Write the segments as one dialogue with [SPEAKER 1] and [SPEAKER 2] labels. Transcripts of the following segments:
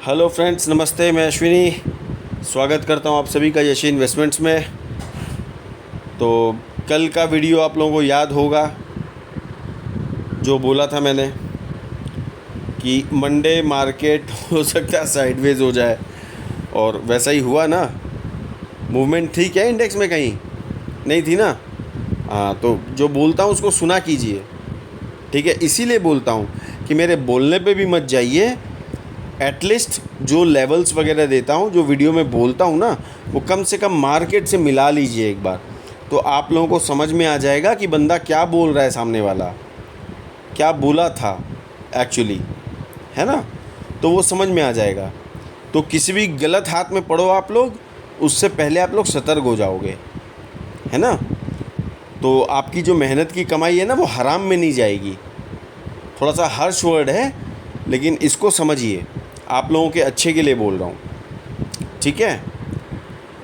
[SPEAKER 1] Hello friends, नमस्ते। मैं अश्विनी स्वागत करता हूं आप सभी का यशी इन्वेस्टमेंट्स में। तो कल का वीडियो आप लोगों को याद होगा, जो बोला था मैंने कि मंडे मार्केट हो सकता है साइडवेज हो जाए, और वैसा ही हुआ ना। मूवमेंट थी क्या इंडेक्स में? कहीं नहीं थी ना। हाँ, तो जो बोलता हूँ उसको सुना कीजिए, ठीक है। इसीलिए बोलता हूँ कि मेरे बोलने पे भी मत जाइए। एटलीस्ट जो लेवल्स वगैरह देता हूँ, जो वीडियो में बोलता हूँ ना, वो कम से कम मार्केट से मिला लीजिए एक बार, तो आप लोगों को समझ में आ जाएगा कि बंदा क्या बोल रहा है, सामने वाला क्या बोला था एक्चुअली, है ना। तो वो समझ में आ जाएगा। तो किसी भी गलत हाथ में पड़ो आप लोग, उससे पहले आप लोग सतर्क हो जाओगे, है ना। तो आपकी जो मेहनत की कमाई है ना, वो हराम में नहीं जाएगी। थोड़ा सा हर्ष वर्ड है, लेकिन इसको समझिए, आप लोगों के अच्छे के लिए बोल रहा हूँ, ठीक है।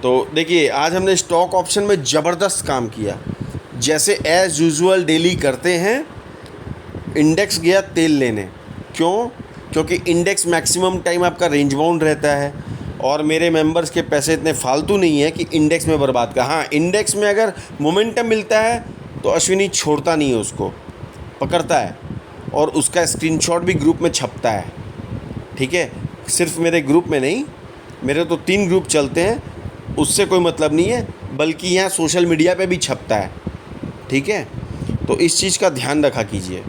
[SPEAKER 1] तो देखिए, आज हमने स्टॉक ऑप्शन में ज़बरदस्त काम किया, जैसे एज़ यूजुअल डेली करते हैं। इंडेक्स गया तेल लेने, क्यों? क्योंकि इंडेक्स मैक्सिमम टाइम आपका रेंज बाउंड रहता है, और मेरे मेंबर्स के पैसे इतने फालतू नहीं है कि इंडेक्स में बर्बाद का। हाँ, इंडेक्स में अगर मोमेंटम मिलता है तो अश्विनी छोड़ता नहीं है, उसको पकड़ता है, और उसका स्क्रीनशॉट भी ग्रुप में छपता है, ठीक है। सिर्फ मेरे ग्रुप में नहीं, मेरे तो 3 ग्रुप चलते हैं, उससे कोई मतलब नहीं है, बल्कि यहाँ सोशल मीडिया पे भी छपता है, ठीक है। तो इस चीज़ का ध्यान रखा कीजिए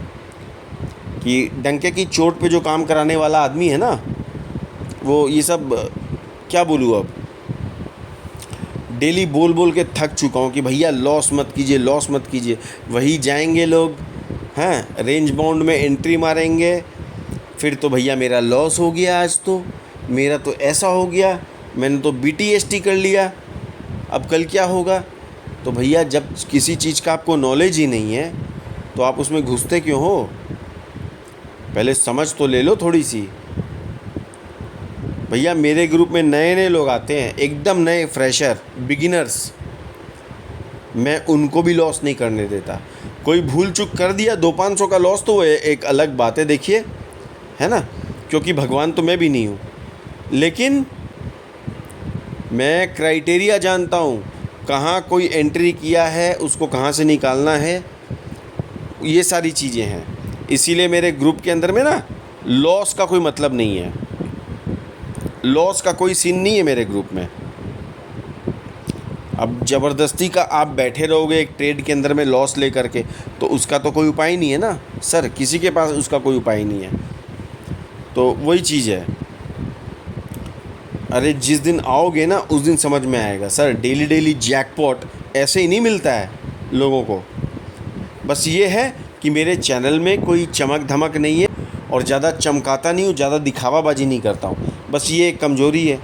[SPEAKER 1] कि डंके की चोट पे जो काम कराने वाला आदमी है ना, वो ये सब क्या बोलूँ अब, डेली बोल बोल के थक चुका हूँ कि भैया लॉस मत कीजिए, लॉस मत कीजिए। वही जाएंगे लोग, हैं, रेंज बाउंड में एंट्री मारेंगे, फिर तो भैया मेरा लॉस हो गया, आज तो मेरा तो ऐसा हो गया, मैंने तो BTST कर लिया, अब कल क्या होगा। तो भैया, जब किसी चीज़ का आपको नॉलेज ही नहीं है तो आप उसमें घुसते क्यों हो? पहले समझ तो ले लो थोड़ी सी। भैया, मेरे ग्रुप में नए नए लोग आते हैं, एकदम नए फ्रेशर बिगिनर्स, मैं उनको भी लॉस नहीं करने देता। कोई भूल चूक कर दिया 200-500 का लॉस, तो वो एक अलग बात है, देखिए, है ना। क्योंकि भगवान तो मैं भी नहीं हूँ, लेकिन मैं क्राइटेरिया जानता हूँ, कहाँ कोई एंट्री किया है, उसको कहाँ से निकालना है, ये सारी चीज़ें हैं। इसीलिए मेरे ग्रुप के अंदर में ना लॉस का कोई मतलब नहीं है, लॉस का कोई सीन नहीं है मेरे ग्रुप में। अब ज़बरदस्ती का आप बैठे रहोगे एक ट्रेड के अंदर में लॉस ले करके, तो उसका तो कोई उपाय नहीं है ना सर, किसी के पास उसका कोई उपाय नहीं है। तो वही चीज़ है, अरे जिस दिन आओगे ना उस दिन समझ में आएगा सर। डेली डेली जैकपॉट ऐसे ही नहीं मिलता है लोगों को। बस ये है कि मेरे चैनल में कोई चमक धमक नहीं है, और ज़्यादा चमकाता नहीं हूँ, ज़्यादा दिखावाबाजी नहीं करता हूँ, बस ये एक कमज़ोरी है।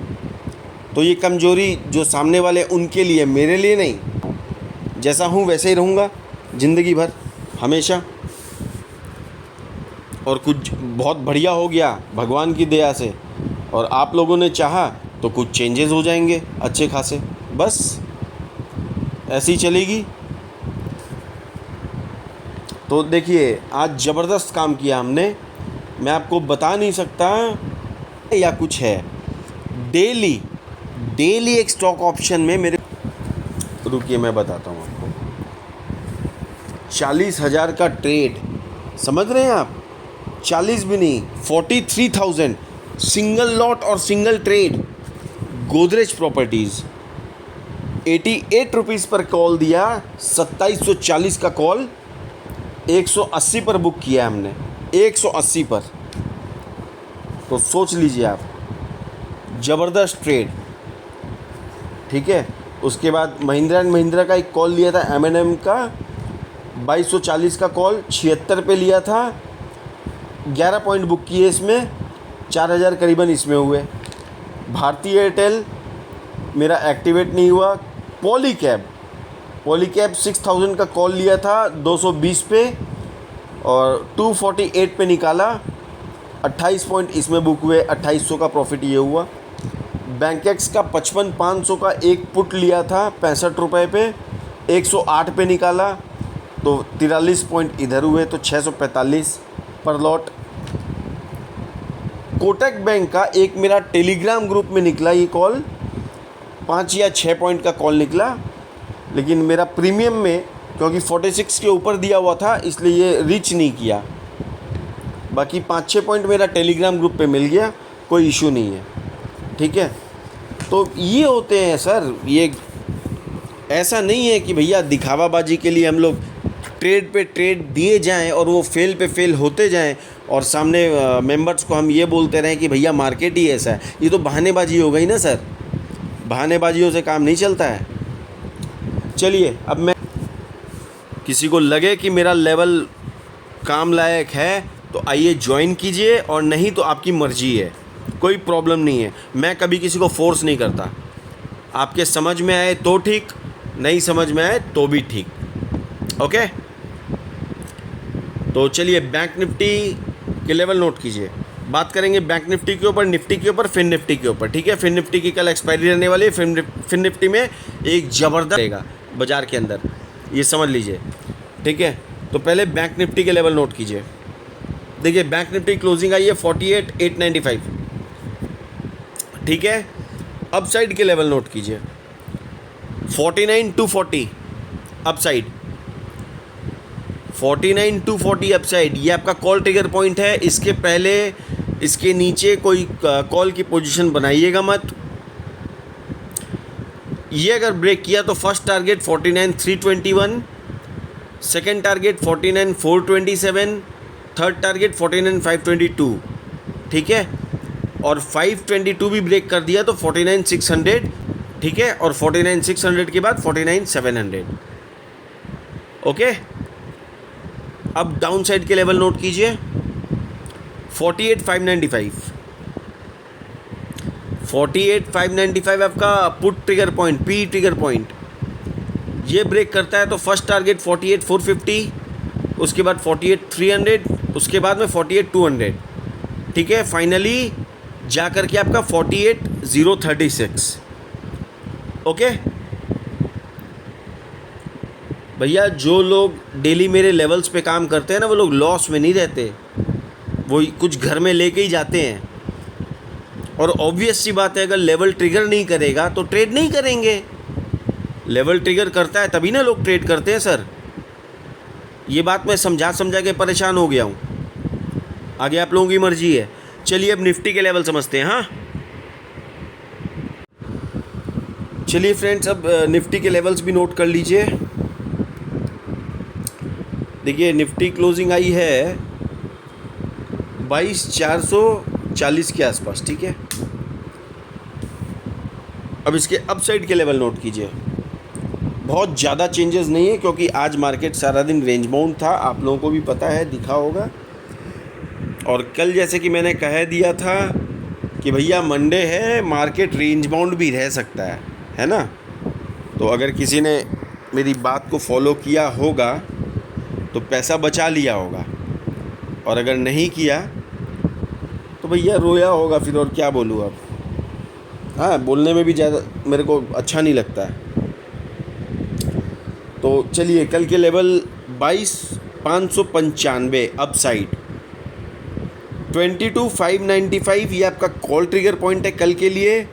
[SPEAKER 1] तो ये कमज़ोरी जो सामने वाले उनके लिए, मेरे लिए नहीं। जैसा हूँ वैसे ही रहूँगा ज़िंदगी भर, हमेशा। और कुछ बहुत बढ़िया हो गया भगवान की दया से, और आप लोगों ने चाहा तो कुछ चेंजेस हो जाएंगे अच्छे खासे, बस ऐसी ही चलेगी। तो देखिए, आज ज़बरदस्त काम किया हमने, मैं आपको बता नहीं सकता या कुछ है। डेली डेली एक स्टॉक ऑप्शन में मेरे, रुकिए मैं बताता हूँ आपको, 40,000 का ट्रेड, समझ रहे हैं आप? 40 भी नहीं, 43,000 सिंगल लॉट और single trade. Godrej properties 88 rupees पर कॉल दिया, 2740 का कॉल 180 पर बुक किया हमने, 180 पर। तो सोच लीजिए आप, ज़बरदस्त ट्रेड, ठीक है। उसके बाद महिंद्रा एंड महिंद्रा का एक कॉल लिया था, M&M का 2240 का कॉल 76 पे लिया था, 11 पॉइंट बुक किए इसमें, 4000 करीबन इसमें हुए। भारतीय एयरटेल मेरा एक्टिवेट नहीं हुआ। पॉलीकैब 6000 का कॉल लिया था 220 पे, और 248 पे निकाला, 28 पॉइंट इसमें बुक हुए, 2800 का प्रॉफिट ये हुआ। बैंकेक्स का 55,500 का एक पुट लिया था 65 रुपये पे, 108 पे निकाला, तो 43 पॉइंट इधर हुए, तो 645 पर लॉट। कोटक बैंक का एक मेरा टेलीग्राम ग्रुप में निकला ये कॉल, 5 या 6 पॉइंट का कॉल निकला, लेकिन मेरा प्रीमियम में क्योंकि 46 के ऊपर दिया हुआ था इसलिए ये रीच नहीं किया। बाकी 5-6 पॉइंट मेरा टेलीग्राम ग्रुप पे मिल गया, कोई इशू नहीं है, ठीक है। तो ये होते हैं सर, ये ऐसा नहीं है कि भैया दिखावाबाजी के लिए हम लोग ट्रेड पे ट्रेड दिए जाएं और वो फेल पे फेल होते जाएं और सामने मेंबर्स को हम ये बोलते रहें कि भैया मार्केट ही ऐसा है। ये तो बहानेबाजी हो गई ना सर, बहानेबाजियों से काम नहीं चलता है। चलिए, अब मैं किसी को लगे कि मेरा लेवल काम लायक है तो आइए ज्वाइन कीजिए, और नहीं तो आपकी मर्ज़ी है, कोई प्रॉब्लम नहीं है। मैं कभी किसी को फोर्स नहीं करता। आपके समझ में आए तो ठीक, नहीं समझ में आए तो भी ठीक, ओके। तो चलिए बैंक निफ्टी के लेवल नोट कीजिए। बात करेंगे बैंक निफ्टी के ऊपर, निफ्टी के ऊपर, फिन निफ्टी के ऊपर, ठीक है। फिन निफ्टी की कल एक्सपायरी रहने वाली है। फिन निफ्टी में एक ज़बरदस्त रहेगा बाज़ार के अंदर, ये समझ लीजिए, ठीक है। तो पहले बैंक निफ्टी के लेवल नोट कीजिए। देखिए बैंक निफ्टी क्लोजिंग आई है 48,895, ठीक है। अपसाइड के लेवल नोट कीजिए 49,240 अपसाइड, 49,240 अपसाइड। ये आपका कॉल ट्रिगर पॉइंट है। इसके पहले इसके नीचे कोई कॉल की पोजीशन बनाइएगा मत। ये अगर ब्रेक किया तो first target 49,321, second target 49,427, third target 49,522, ठीक है। और 522 भी ब्रेक कर दिया तो 49,600, ठीक है। और 49,600 के बाद 49,700, ओके। अब डाउन साइड के लेवल नोट कीजिए 48,595, 48,595 आपका put trigger point, P trigger point. ये ब्रेक करता है तो फर्स्ट टारगेट 48,450, उसके बाद 48,300, उसके बाद में 48,200, ठीक है। फाइनली जा कर के आपका 48,036, ओके। भैया जो लोग डेली मेरे लेवल्स पे काम करते हैं ना, वो लोग लॉस में नहीं रहते, वो कुछ घर में लेके ही जाते हैं। और ऑब्वियस सी बात है, अगर लेवल ट्रिगर नहीं करेगा तो ट्रेड नहीं करेंगे। लेवल ट्रिगर करता है तभी ना लोग ट्रेड करते हैं सर। ये बात मैं समझा के परेशान हो गया हूँ। आगे आप लोगों की मर्जी है। चलिए अब निफ्टी के लेवल समझते हैं। हाँ चलिए फ्रेंड्स, अब निफ्टी के लेवल्स भी नोट कर लीजिए। देखिए निफ्टी क्लोजिंग आई है 22,440 के आसपास, ठीक है। अब इसके अपसाइड के लेवल नोट कीजिए। बहुत ज़्यादा चेंजेस नहीं है क्योंकि आज मार्केट सारा दिन रेंज बाउंड था, आप लोगों को भी पता है, दिखा होगा। और कल जैसे कि मैंने कह दिया था कि भैया मंडे है, मार्केट रेंज बाउंड भी रह सकता है ना। तो अगर किसी ने मेरी बात को फॉलो किया होगा तो पैसा बचा लिया होगा, और अगर नहीं किया तो भैया रोया होगा फिर, और क्या बोलूँ अब। हाँ, बोलने में भी ज़्यादा मेरे को अच्छा नहीं लगता है। तो चलिए कल के लेवल 22,595 अपसाइड, 22,595 ये आपका कॉल ट्रिगर पॉइंट है कल के लिए।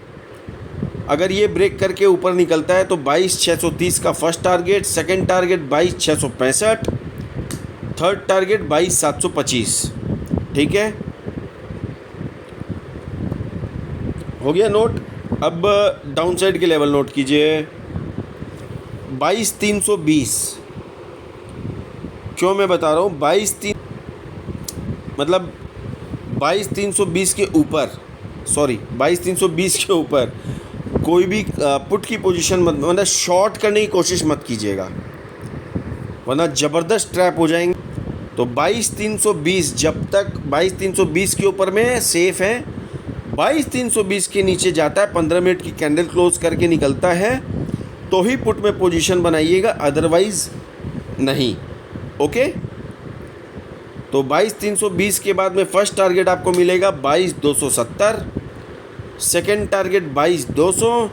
[SPEAKER 1] अगर ये ब्रेक करके ऊपर निकलता है तो 22,630 का first target, second target 22,665, third target 22,725, ठीक है। हो गया नोट। अब डाउन साइड के लेवल नोट कीजिए 22,320। क्यों मैं बता रहा हूँ 22,320 के ऊपर, सॉरी 22,320 के ऊपर कोई भी पुट की पोजीशन मत, मतलब शॉर्ट करने की कोशिश मत कीजिएगा, वरना ज़बरदस्त ट्रैप हो जाएंगे। तो 22,320, जब तक 22,320 के ऊपर में सेफ़ है, 22,320 के नीचे जाता है, 15 मिनट की कैंडल क्लोज करके निकलता है तो ही पुट में पोजीशन बनाइएगा, अदरवाइज़ नहीं, ओके। तो 22,320 के बाद में फर्स्ट टारगेट आपको मिलेगा 22,270, सेकेंड टारगेट 22,200,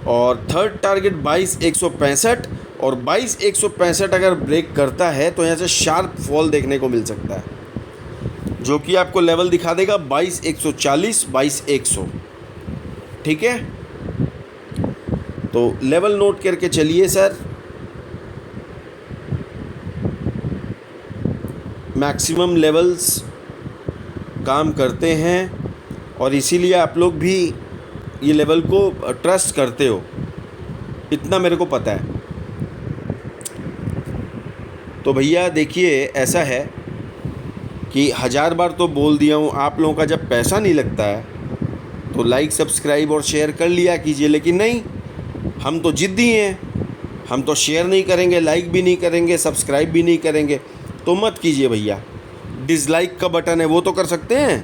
[SPEAKER 1] और थर्ड टारगेट 22,165। और 22,165 अगर ब्रेक करता है तो यहाँ से शार्प फॉल देखने को मिल सकता है। जो कि आपको लेवल दिखा देगा 22,140, 22,100। ठीक है, तो लेवल नोट करके चलिए सर। मैक्सिमम लेवल्स काम करते हैं और इसीलिए आप लोग भी ये लेवल को ट्रस्ट करते हो, इतना मेरे को पता है। तो भैया देखिए, ऐसा है कि 1000 बार तो बोल दिया हूँ, आप लोगों का जब पैसा नहीं लगता है तो लाइक सब्सक्राइब और शेयर कर लिया कीजिए। लेकिन नहीं, हम तो ज़िद्दी हैं, हम तो शेयर नहीं करेंगे, लाइक भी नहीं करेंगे, सब्सक्राइब भी नहीं करेंगे। तो मत कीजिए भैया। डिसलाइक का बटन है वो तो कर सकते हैं,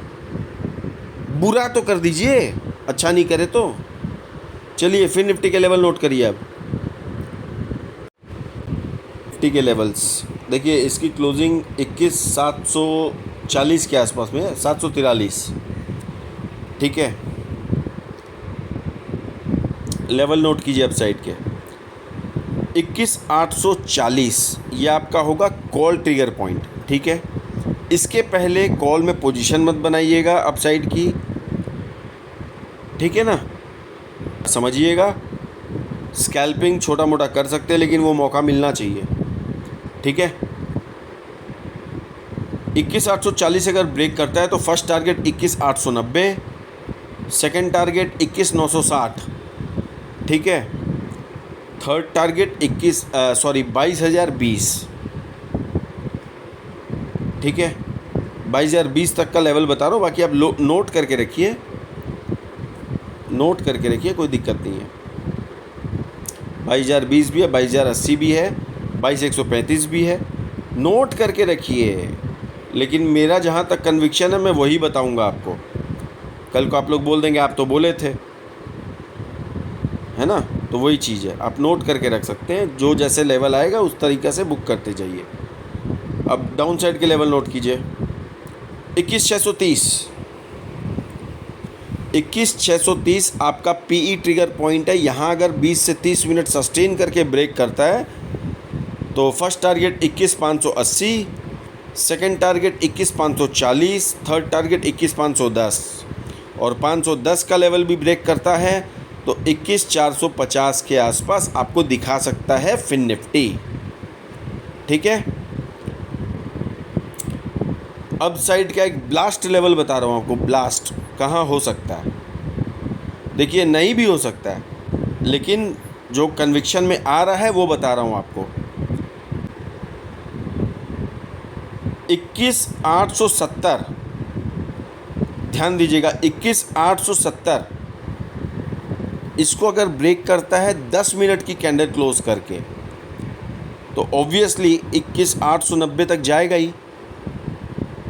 [SPEAKER 1] बुरा तो कर दीजिए, अच्छा नहीं करे तो। चलिए फिर निफ्टी के लेवल नोट करिए। अब निफ्टी के लेवल्स देखिए, इसकी क्लोजिंग 21,740 के आसपास में है, 743। ठीक है, लेवल नोट कीजिए अब साइड के। 21,840 ये आपका होगा कॉल ट्रिगर पॉइंट। ठीक है, इसके पहले कॉल में पोजीशन मत बनाइएगा अपसाइड की। ठीक है ना, समझिएगा। स्कैल्पिंग छोटा मोटा कर सकते हैं, लेकिन वो मौका मिलना चाहिए। ठीक है, 21,840 अगर ब्रेक करता है तो फर्स्ट टारगेट 21,890, सेकंड टारगेट 21,960। ठीक है, थर्ड टारगेट 22,020। ठीक है, 22,020 तक का लेवल बता रहा हूँ, बाकी आप नोट करके रखिए, नोट करके रखिए, कोई दिक्कत नहीं है। 22,020 भी है, 22,080 भी है, 22,135 भी है, नोट करके रखिए। लेकिन मेरा जहाँ तक कन्विक्शन है मैं वही बताऊँगा आपको। कल को आप लोग बोल देंगे आप तो बोले थे, है ना। तो वही चीज़ है, आप नोट करके रख सकते हैं, जो जैसे लेवल आएगा उस तरीक़े से बुक करते जाइए। अब डाउन साइड के लेवल नोट कीजिए। 21,630, 21,630 आपका पीई ट्रिगर पॉइंट है। यहाँ अगर 20 से 30 मिनट सस्टेन करके ब्रेक करता है तो first target 21,580, second target 21,540, third target 21,510, और 510 का लेवल भी ब्रेक करता है तो 21,450 के आसपास आपको दिखा सकता है फिन निफ्टी। ठीक है, अब साइड का एक ब्लास्ट लेवल बता रहा हूँ आपको। ब्लास्ट कहाँ हो सकता है, देखिए नहीं भी हो सकता है, लेकिन जो कन्विक्शन में आ रहा है वो बता रहा हूँ आपको। 21,870, ध्यान दीजिएगा, 21,870 इसको अगर ब्रेक करता है 10 मिनट की कैंडल क्लोज करके तो ऑब्वियसली 21,890 तक जाएगा ही।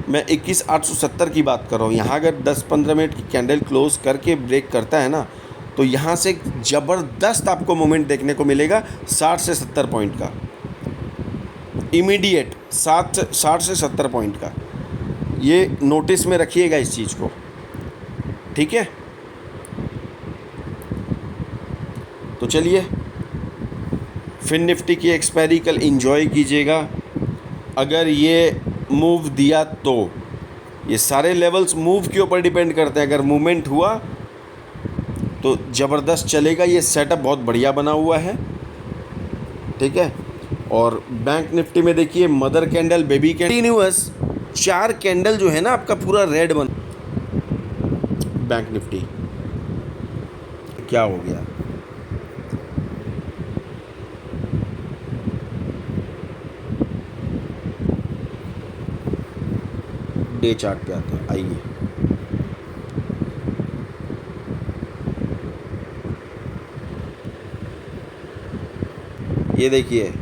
[SPEAKER 1] मैं 21,870 की बात कर रहा हूँ। यहाँ अगर 10-15 मिनट की कैंडल क्लोज करके ब्रेक करता है ना, तो यहाँ से ज़बरदस्त आपको मोमेंट देखने को मिलेगा 60 से 70 पॉइंट का, इमीडिएट 60 से 70 पॉइंट का। ये नोटिस में रखिएगा इस चीज़ को। ठीक है, तो चलिए फिन निफ्टी की एक्सपायरी कल एंजॉय कीजिएगा। अगर ये मूव दिया तो, ये सारे लेवल्स मूव के ऊपर डिपेंड करते हैं। अगर मूवमेंट हुआ तो ज़बरदस्त चलेगा, ये सेटअप बहुत बढ़िया बना हुआ है। ठीक है, और बैंक निफ्टी में देखिए mother candle, baby candle, continuous 4 candle जो है ना आपका पूरा रेड बन। बैंक निफ्टी क्या हो गया, डे चार्ट पे आते हैं, आइए। ये देखिए,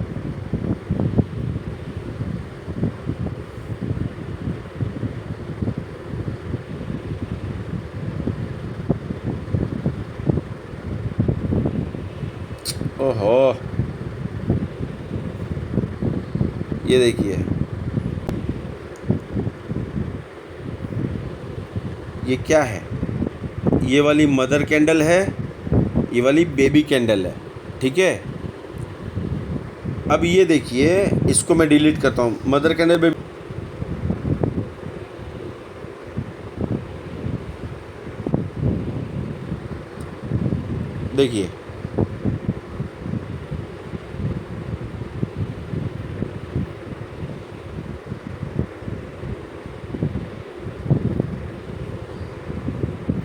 [SPEAKER 1] ओहो, ये देखिए, ये क्या है, ये वाली मदर कैंडल है, ये वाली बेबी कैंडल है। ठीक है, अब ये देखिए, इसको मैं डिलीट करता हूँ। मदर कैंडल, बेबी, देखिए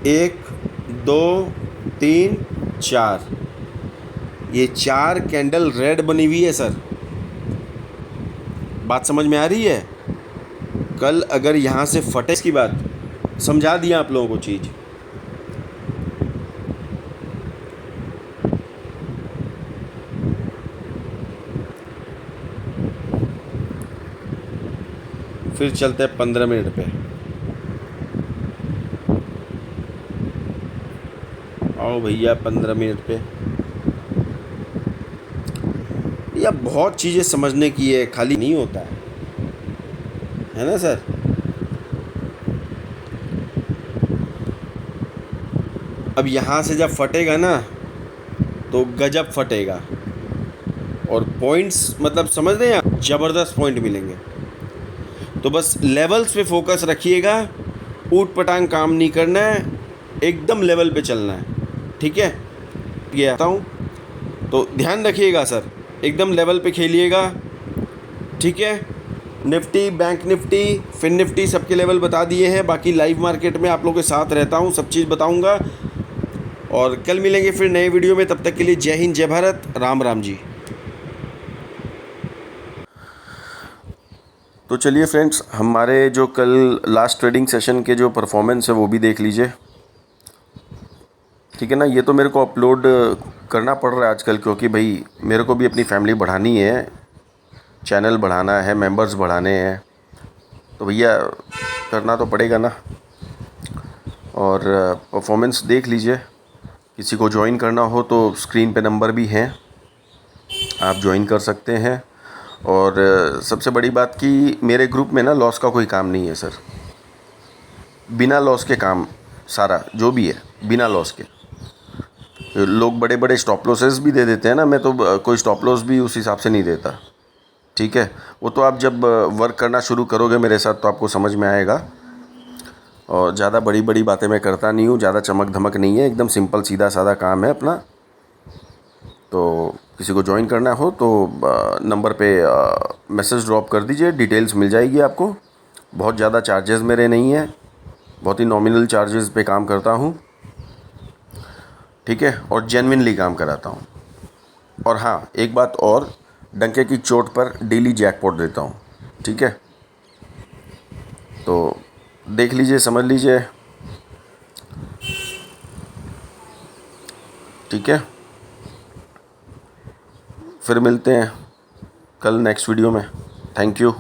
[SPEAKER 1] एक, दो, तीन, चार, ये 4 कैंडल रेड बनी हुई है सर। बात समझ में आ रही है? कल अगर यहाँ से फटे, इसकी बात समझा दिया आप लोगों को चीज़। फिर चलते हैं 15 मिनट पे। आओ भैया 15 मिनट पे। या बहुत चीज़ें समझने की है, खाली नहीं होता है ना सर? अब यहाँ से जब फटेगा ना तो गजब फटेगा, और पॉइंट्स मतलब समझ रहे हैं आप, ज़बरदस्त पॉइंट मिलेंगे। तो बस लेवल्स पे फोकस रखिएगा, ऊट पटांग काम नहीं करना है, एकदम लेवल पे चलना है, ठीक है? ये आता हूँ तो ध्यान रखिएगा सर, एकदम लेवल पे खेलिएगा, ठीक है? Nifty, bank Nifty, fin Nifty सबके लेवल बता दिए हैं। बाकी लाइव मार्केट में आप लोगों के साथ रहता हूँ, सब चीज़ बताऊँगा। और कल मिलेंगे फिर नए वीडियो में, तब तक के लिए जय हिंद, जय भारत, राम राम जी। तो चलिए फ्रेंड्स, हमारे जो कल लास्ट ट्रेडिंग सेशन के जो परफॉर्मेंस है वो भी देख लीजिए, ठीक है ना? ये तो मेरे को अपलोड करना पड़ रहा है आजकल, क्योंकि भाई मेरे को भी अपनी फैमिली बढ़ानी है, चैनल बढ़ाना है, मेंबर्स बढ़ाने हैं, तो भैया करना तो पड़ेगा ना। और परफॉर्मेंस देख लीजिए, किसी को ज्वाइन करना हो तो स्क्रीन पे नंबर भी हैं, आप ज्वाइन कर सकते हैं। और सबसे बड़ी बात कि मेरे ग्रुप में ना लॉस का कोई काम नहीं है सर, बिना लॉस के काम सारा जो भी है, बिना लॉस के। लोग बड़े बड़े स्टॉप लॉसेस भी दे देते हैं ना, मैं तो कोई स्टॉप लॉस भी उस हिसाब से नहीं देता, ठीक है? वो तो आप जब वर्क करना शुरू करोगे मेरे साथ तो आपको समझ में आएगा। और ज़्यादा बड़ी बड़ी बातें मैं करता नहीं हूँ, ज़्यादा चमक धमक नहीं है, एकदम सिंपल सीधा साधा काम है अपना। तो किसी को ज्वाइन करना हो तो नंबर पे मैसेज ड्रॉप कर दीजिए, डिटेल्स मिल जाएगी आपको। बहुत ज़्यादा चार्जेस मेरे नहीं हैं, बहुत ही नॉमिनल चार्जेस पे काम करता हूँ, ठीक है? और जेन्युइनली काम कराता हूँ। और हाँ, एक बात और, डंके की चोट पर डेली जैकपॉट देता हूँ, ठीक है? तो देख लीजिए, समझ लीजिए, ठीक है? फिर मिलते हैं कल नेक्स्ट वीडियो में। Thank you.